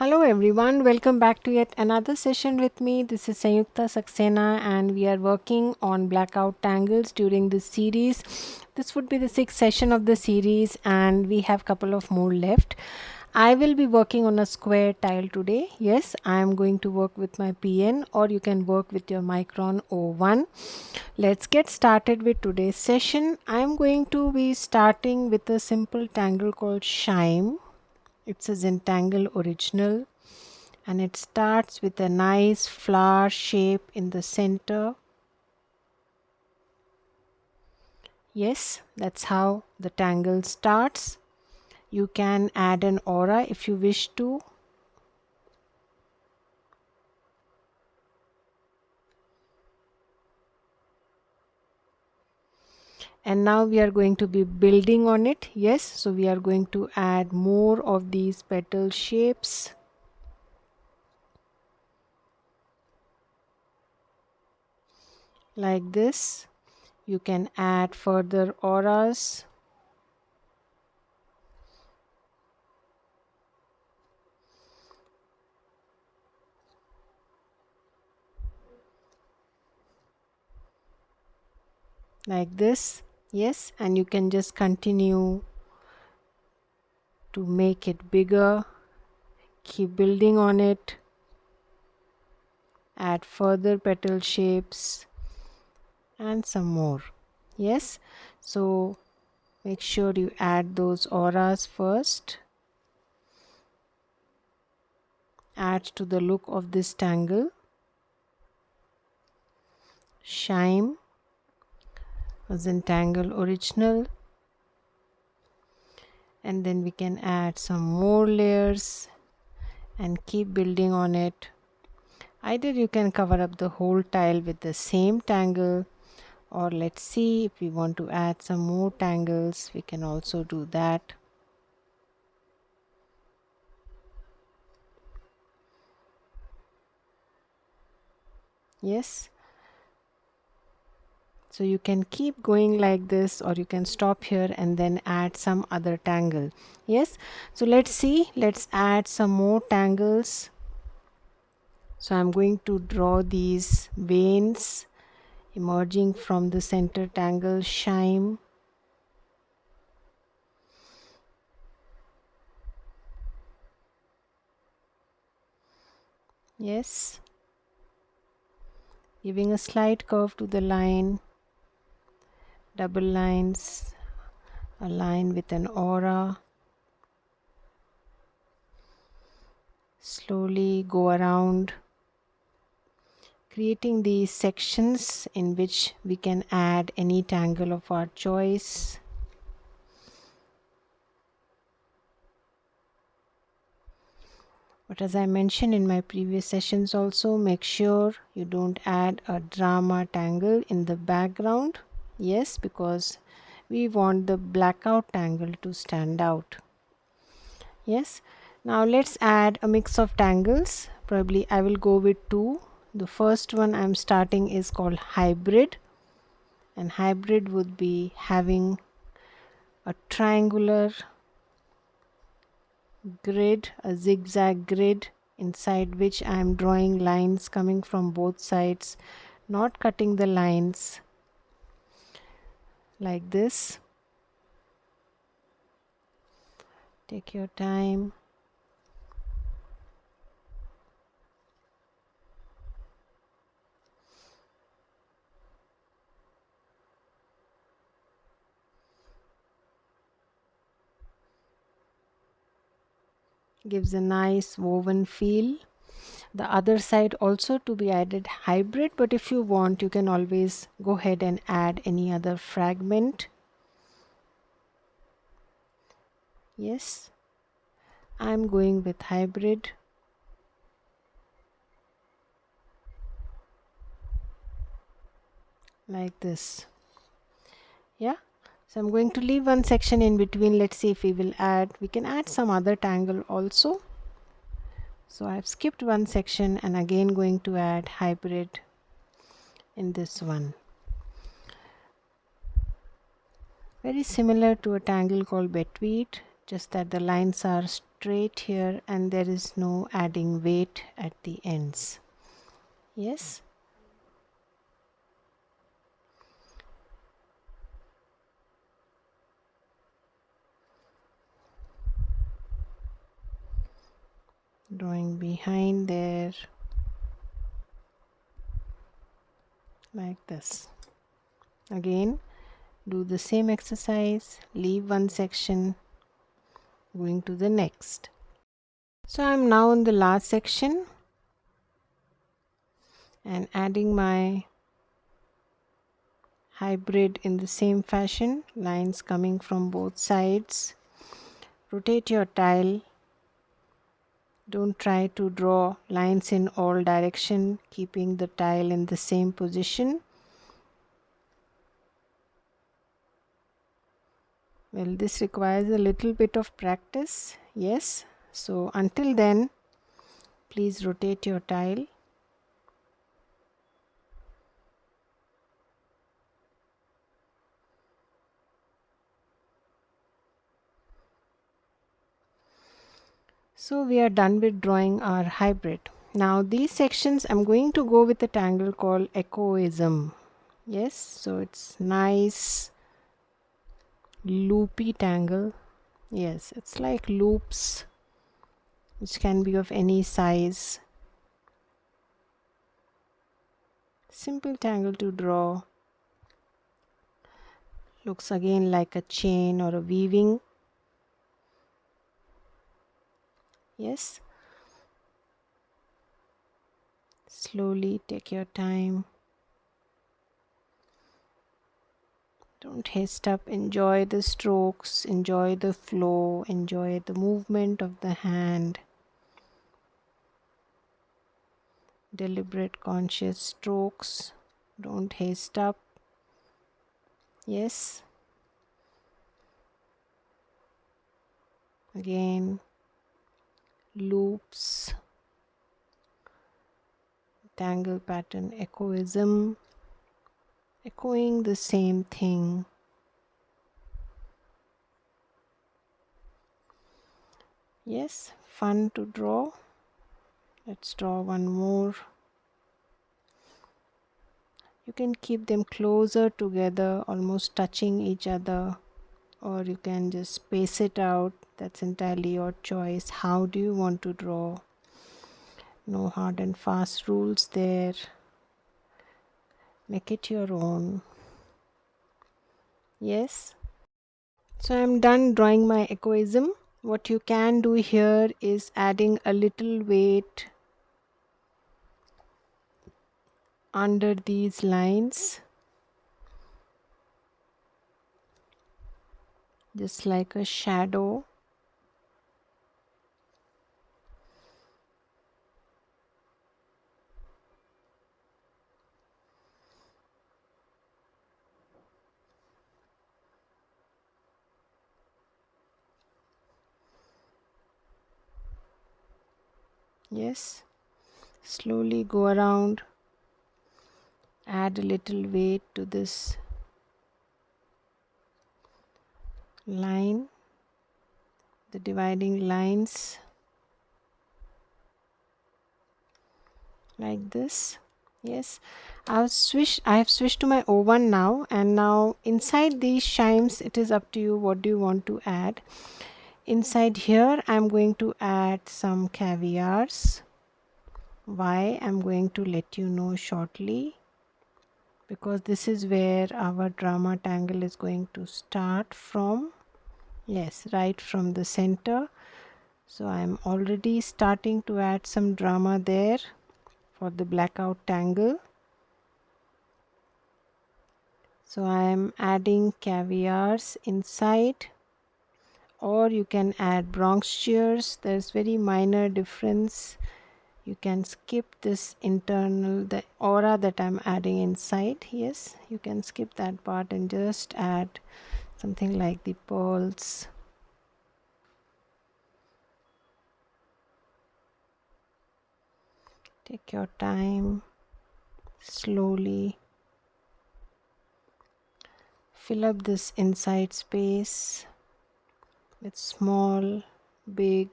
Hello everyone, welcome back to yet another session with me. This is Sanyukta Saxena and we are working on Blackout Tangles during this series. This would be the sixth session of the series and we have couple of more left. I will be working on a square tile today. Yes, I am going to work with my PN or you can work with your Micron O1. Let's get started with today's session. I am going to be starting with a simple tangle called Shime. It's a Zentangle original and it starts with a nice flower shape in the center. Yes, that's how the tangle starts. You can add an aura if you wish to. And now we are going to be building on it. Yes, so we are going to add more of these petal shapes. Like this. You can add further auras. Like this. Yes, and you can just continue to make it bigger. Keep building on it. Add further petal shapes and some more. Yes, so make sure you add those auras first. Add to the look of this tangle. Shime, Zentangle original, and then we can add some more layers and keep building on it. Either you can cover up the whole tile with the same tangle, or let's see if we want to add some more tangles, we can also do that. Yes, so you can keep going like this or you can stop here and then add some other tangle. Yes, so let's see, let's add some more tangles. So I'm going to draw these veins emerging from the center tangle shime. Yes, giving a slight curve to the line, double lines, a line with an aura. Slowly go around, creating these sections in which we can add any tangle of our choice. But as I mentioned in my previous sessions also, make sure you don't add a drama tangle in the background. Yes, because we want the blackout tangle to stand out. Yes, now let's add a mix of tangles. Probably I will go with two. The first one I'm starting is called hybrid, and hybrid would be having a triangular grid, a zigzag grid inside which I am drawing lines coming from both sides, not cutting the lines like this. Take your time. Gives a nice woven feel. The other side also to be added hybrid, but if you want you can always go ahead and add any other fragment. Yes, I'm going with hybrid. Like this. Yeah, so I'm going to leave one section in between. Let's see if we can add some other tangle also. So I've skipped one section and again going to add hybrid in this one. Very similar to a tangle called betweed, just that the lines are straight here and there is no adding weight at the ends. Yes. Drawing behind there like this. Again, do the same exercise, leave one section, going to the next. So I'm now in the last section and adding my hybrid in the same fashion, lines coming from both sides. Rotate your tile. Don't try to draw lines in all direction, keeping the tile in the same position. Well, this requires a little bit of practice, yes. So until then, please rotate your tile. So we are done with drawing our hybrid. Now these sections I'm going to go with a tangle called Echoism. Yes, so it's nice loopy tangle. Yes, it's like loops which can be of any size. Simple tangle to draw. Looks again like a chain or a weaving. Yes. Slowly take your time. Don't haste up. Enjoy the strokes, enjoy the flow, enjoy the movement of the hand. Deliberate, conscious strokes. Don't haste up. Yes. Again, loops, tangle pattern, echoism, echoing the same thing. Yes, fun to draw. Let's draw one more. You can keep them closer together, almost touching each other, or you can just space it out. That's entirely your choice. How do you want to draw? No hard and fast rules there. Make it your own. Yes. So I'm done drawing my echoism. What you can do here is adding a little weight under these lines, just like a shadow. Yes, slowly go around, add a little weight to this line, the dividing lines, like this. Yes, I have switched to my O1 now, and now inside these chimes it is up to you what do you want to add. Inside here I'm going to add some caviars. Why? I'm going to let you know shortly, because this is where our drama tangle is going to start from. Yes, right from the center. So I'm already starting to add some drama there for the blackout tangle. So I am adding caviars inside, or you can add Bronx shears. There's very minor difference. You can skip this internal, the aura that I'm adding inside. Yes, you can skip that part and just add something like the pearls. Take your time, slowly fill up this inside space with small, big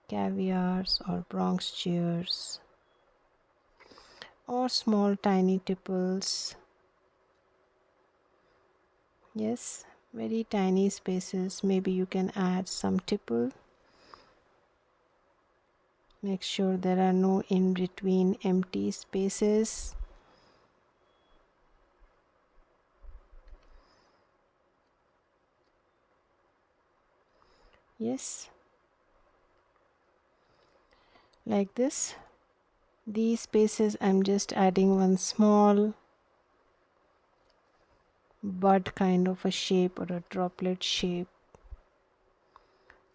caviars or Bronx chairs, or small tiny tipples. Yes, very tiny spaces. Maybe you can add some tipple. Make sure there are no in between empty spaces. Yes, like this. These spaces I'm just adding one small bud kind of a shape or a droplet shape.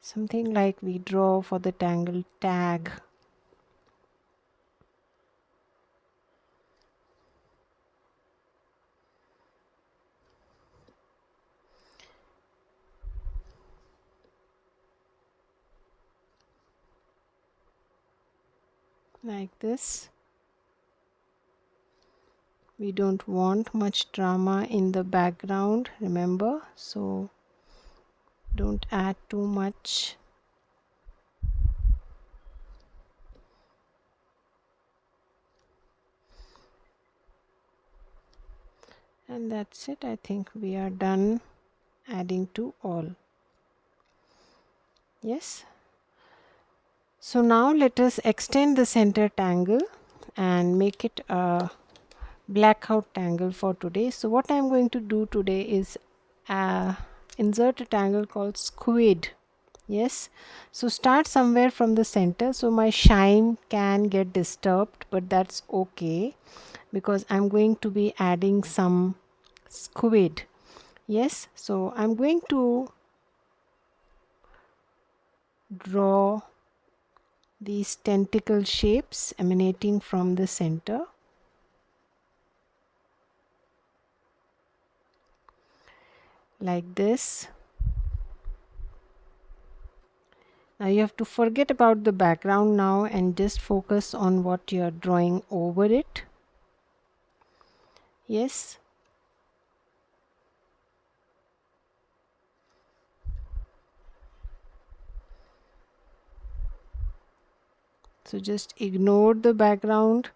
Something like we draw for the tangle tag. Like this. We don't want much drama in the background, remember, so don't add too much. And that's it. I think we are done adding to all. Yes. So now let us extend the center tangle and make it a blackout tangle for today. So what I'm going to do today is insert a tangle called squid. Yes, so start somewhere from the center. So my shine can get disturbed, but that's okay because I'm going to be adding some squid. Yes, so I'm going to draw these tentacle shapes emanating from the center. Like this. Now you have to forget about the background now and just focus on what you are drawing over it. Yes. So just ignore the background.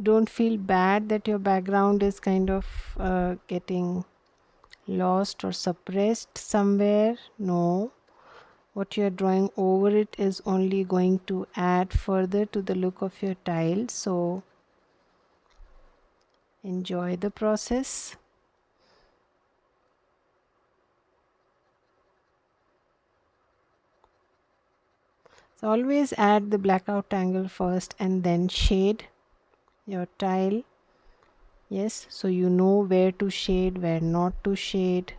Don't feel bad that your background is kind of getting lost or suppressed somewhere. No. What you are drawing over it is only going to add further to the look of your tile. So enjoy the process. So always add the blackout tangle first and then shade your tile. Yes, so you know where to shade, where not to shade.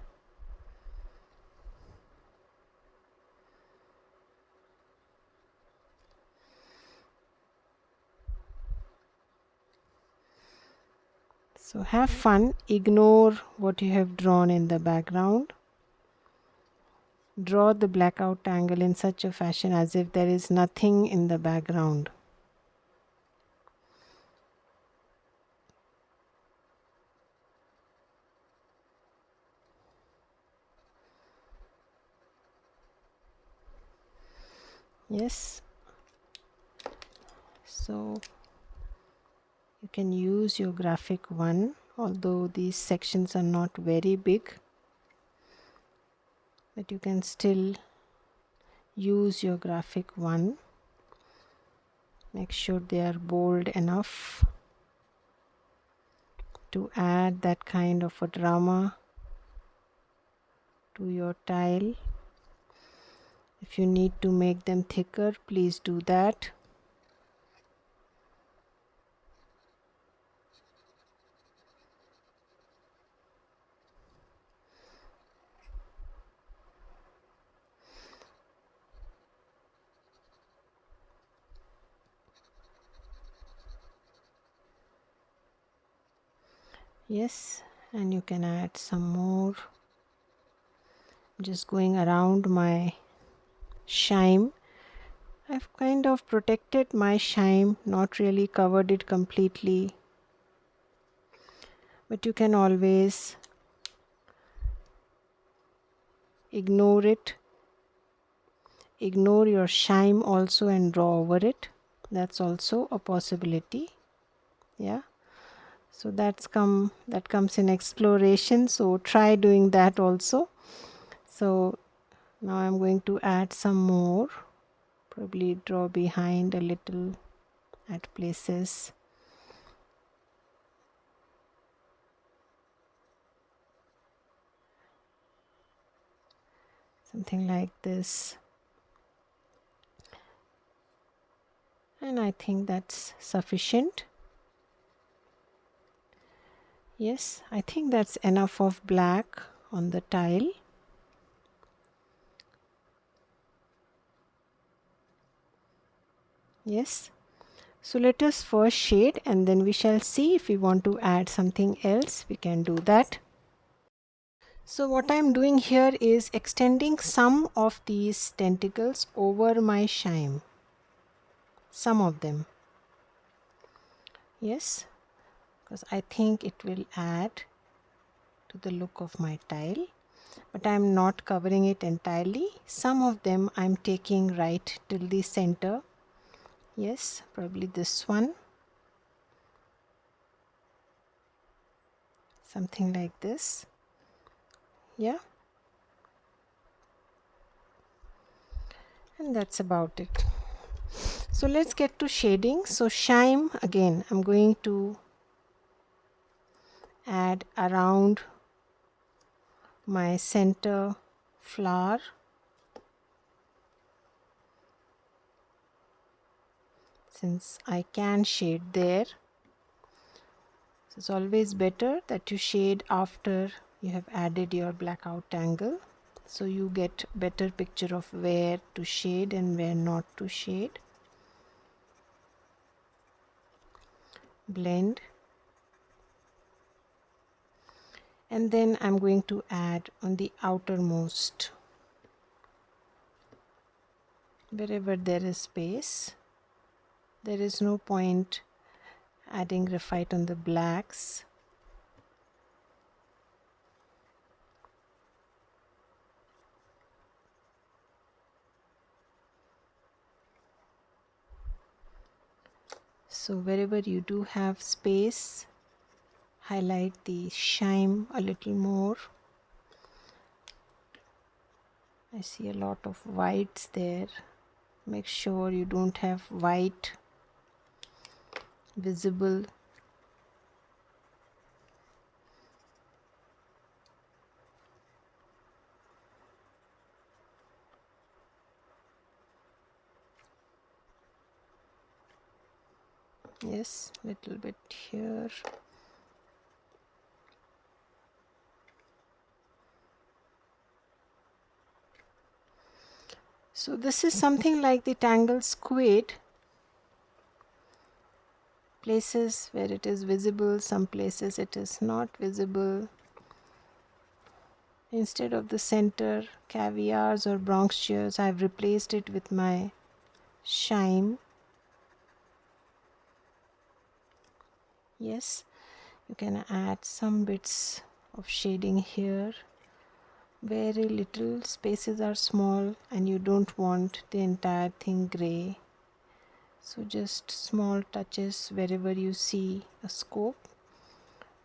So have fun, ignore what you have drawn in the background. Draw the blackout tangle in such a fashion as if there is nothing in the background. Yes. So you can use your graphic one, although these sections are not very big, but you can still use your graphic one. Make sure they are bold enough to add that kind of a drama to your tile. If you need to make them thicker, please do that. Yes, and you can add some more. Just going around my shime. I've kind of protected my shime, not really covered it completely, but you can always ignore it ignore your shine also and draw over it. That's also a possibility. Yeah, so that comes in exploration, so try doing that also. So now I'm going to add some more, probably draw behind a little at places. Something like this. And I think that's sufficient. Yes, I think that's enough of black on the tile. Yes. So let us first shade, and then we shall see if we want to add something else, we can do that. So what I am doing here is extending some of these tentacles over my shine. Some of them. Yes, because I think it will add to the look of my tile. But I am not covering it entirely. Some of them I am taking right till the center. Yes, probably this one. Something like this. Yeah. And that's about it. So let's get to shading. So shine, again I'm going to add around my center flower. Since I can shade there, so it's always better that you shade after you have added your blackout tangle, so you get better picture of where to shade and where not to shade. Blend, and then I'm going to add on the outermost, wherever there is space. There is no point adding graphite on the blacks. So wherever you do have space, highlight the shine a little more. I see a lot of whites there. Make sure you don't have white visible. Yes, little bit here. So this is something like the tangle squid. Places where it is visible, some places it is not visible. Instead of the center caviars or Bronx chairs, I have replaced it with my shine. Yes, you can add some bits of shading here. Very little, spaces are small and you don't want the entire thing gray. So just small touches wherever you see a scope.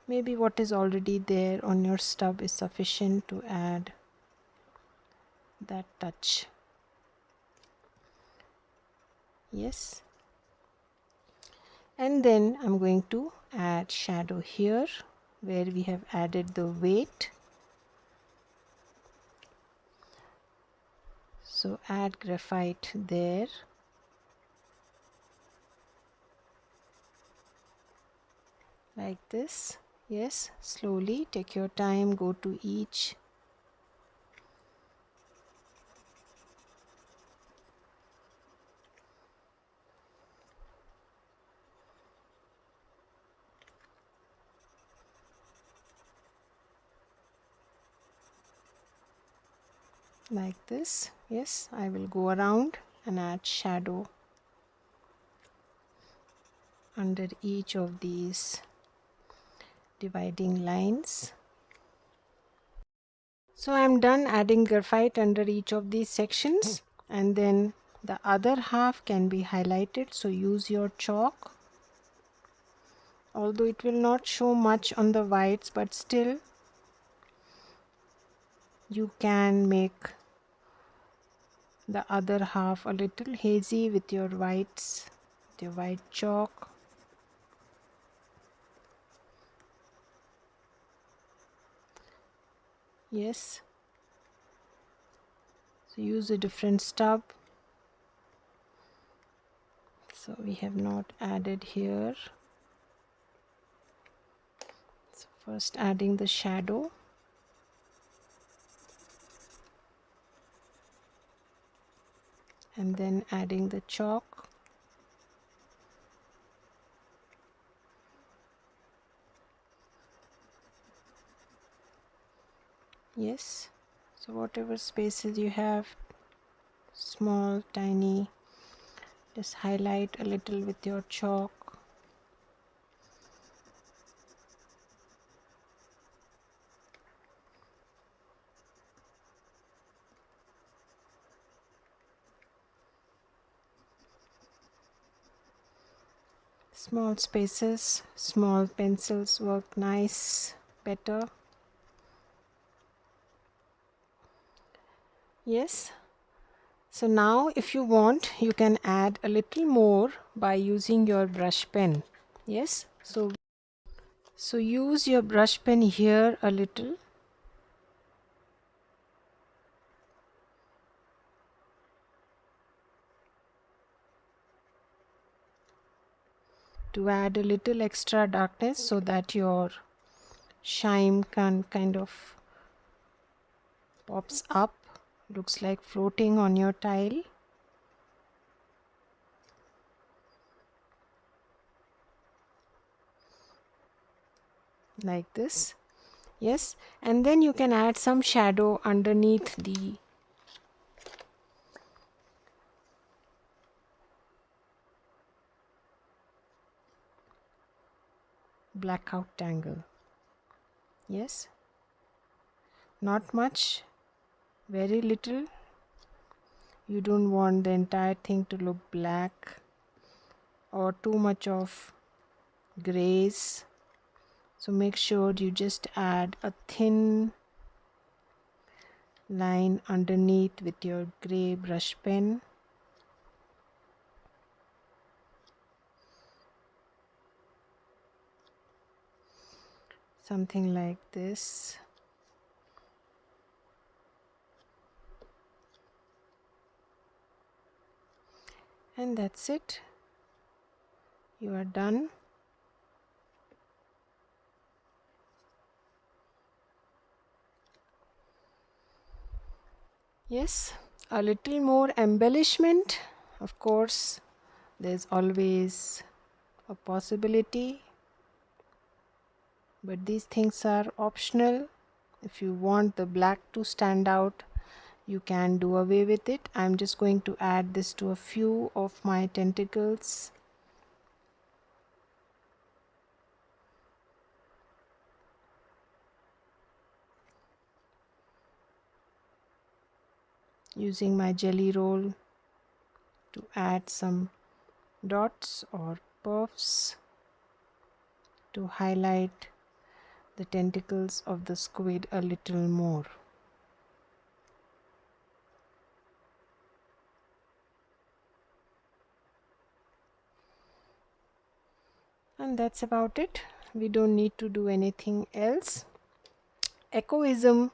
Maybe what is already there on your stub is sufficient to add that touch. Yes. And then I'm going to add shadow here where we have added the weight. So add graphite there. Like this. Yes, slowly take your time, go to each. Like this. Yes, I will go around and add shadow under each of these dividing lines. So I am done adding graphite under each of these sections. and then the other half can be highlighted, so use your chalk, although it will not show much on the whites, but still you can make the other half a little hazy with your whites, with your white chalk. Yes, so use a different stub. So we have not added here. So first adding the shadow. And then adding the chalk. Yes, so whatever spaces you have, small, tiny, just highlight a little with your chalk. Small spaces, small pencils work nice, better. Yes. So now if you want, you can add a little more by using your brush pen. Yes. So use your brush pen here a little. To add a little extra darkness so that your shine can kind of pops up, looks like floating on your tile. Like this. Yes, and then you can add some shadow underneath the blackout tangle. Yes, not much, very little. You don't want the entire thing to look black or too much of grays, so make sure you just add a thin line underneath with your gray brush pen. Something like this. And that's it. You are done. Yes, a little more embellishment. Of course, there's always a possibility, but these things are optional. If you want the black to stand out, you can do away with it. I'm just going to add this to a few of my tentacles. Using my jelly roll to add some dots or puffs to highlight the tentacles of the squid a little more. And that's about it. We don't need to do anything else. Echoism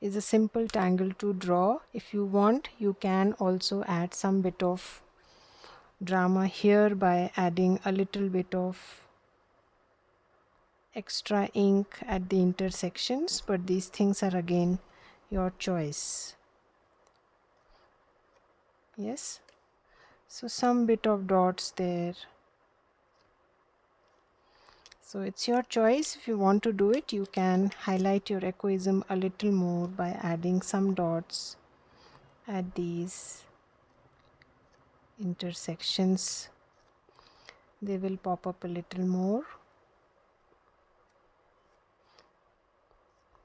is a simple tangle to draw. If you want, you can also add some bit of drama here by adding a little bit of extra ink at the intersections, but these things are again your choice. Yes, so some bit of dots there. So it's your choice. If you want to do it, you can highlight your echoism a little more by adding some dots at these intersections. They will pop up a little more.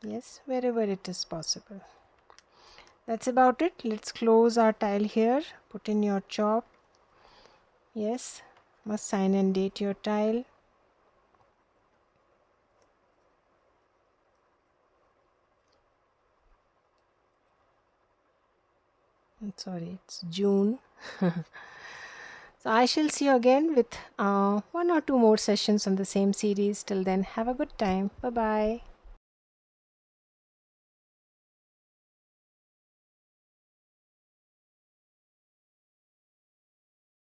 Yes, wherever it is possible. That's about it. Let's close our tile here. Put in your chalk. Yes, must sign and date your tile. Sorry, it's June. So I shall see you again with one or two more sessions on the same series. Till then, have a good time. Bye bye.